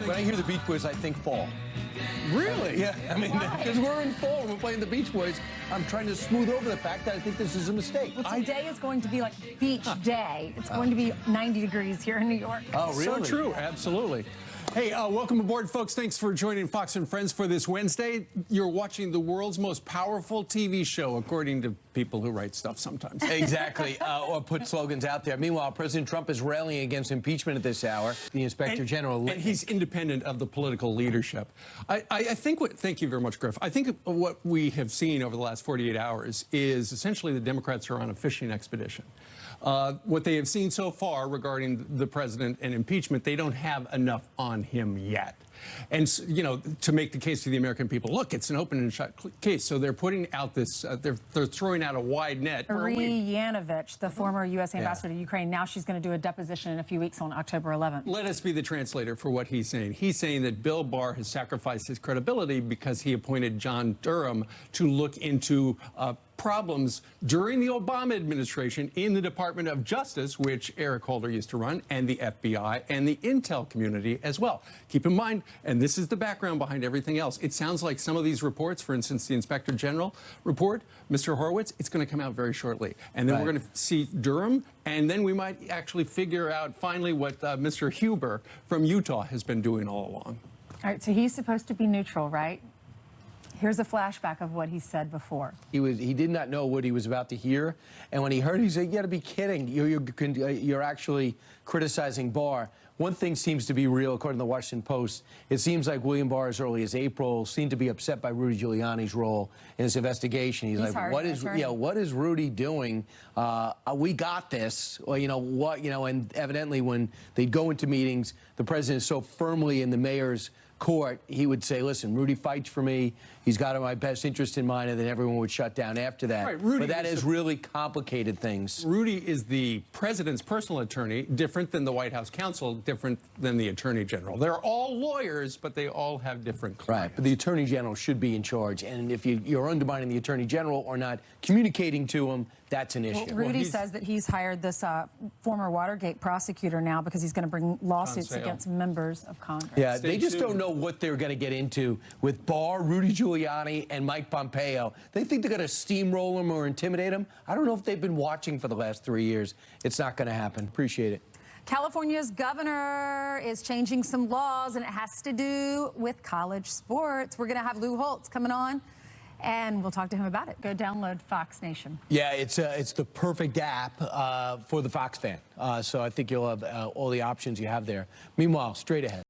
When I hear the Beach Boys, I think fall. Really? Yeah, I mean, because we're in fall and we're playing the Beach Boys. I'm trying to smooth over the fact that I think this is a mistake. Well, today is going to be like beach day. It's going to be 90 degrees here in New York. Oh, really? So true, absolutely. Hey, welcome aboard, folks. Thanks for joining Fox and Friends for this Wednesday. You're watching the world's most powerful TV show, according to people who write stuff sometimes. Exactly, or put slogans out there. Meanwhile, President Trump is railing against impeachment at this hour. The Inspector General... And he's independent of the political leadership. I think thank you very much, Griff. I think what we have seen over the last 48 hours is essentially the Democrats are on a fishing expedition. What they have seen so far regarding the president and impeachment, they don't have enough on him yet. And, you know, to make the case to the American people, look, it's an open and shut case. So they're putting out this, they're throwing out a wide net. Marie Yanovich, the former U.S. ambassador to Ukraine, now she's going to do a deposition in a few weeks on October 11th. Let us be the translator for what he's saying. He's saying that Bill Barr has sacrificed his credibility because he appointed John Durham to look into problems during the Obama administration in the Department of Justice, which Eric Holder used to run, and the FBI and the intel community as well. Keep in mind, and this is the background behind everything else, it sounds like some of these reports, for instance, the Inspector General report, Mr. Horowitz, it's going to come out very shortly. And then we're going to see Durham, and then we might actually figure out finally what Mr. Huber from Utah has been doing all along. All right, so he's supposed to be neutral, right? Here's a flashback of what he said before. He did not know what he was about to hear, and when he heard it, he said, "You got to be kidding! You're actually criticizing Barr." One thing seems to be real, according to the Washington Post. It seems like William Barr, as early as April, seemed to be upset by Rudy Giuliani's role in this investigation. He's like, "What is Rudy doing? We got this." Well, you know what? You know, and evidently, when they'd go into meetings, the president is so firmly in the mayor's court, he would say, "Listen, Rudy fights for me. He's got my best interest in mind," and then everyone would shut down after that. Right, Rudy, but that has really complicated things. Rudy is the president's personal attorney, different than the White House counsel, different than the attorney general. They're all lawyers, but they all have different clients. Right, but the attorney general should be in charge, and if you're undermining the attorney general or not communicating to him, that's an issue. Well, Rudy says that he's hired this former Watergate prosecutor now because he's going to bring lawsuits against members of Congress. Yeah, they just don't know what they're going to get into with Barr, Rudy Giuliani, and Mike Pompeo. They think they're going to steamroll him or intimidate him. I don't know if they've been watching for the last 3 years. It's not going to happen. Appreciate it. California's governor is changing some laws, and it has to do with college sports. We're going to have Lou Holtz coming on, and we'll talk to him about it. Go download Fox Nation. Yeah, it's the perfect app for the Fox fan. So I think you'll have all the options you have there. Meanwhile, straight ahead.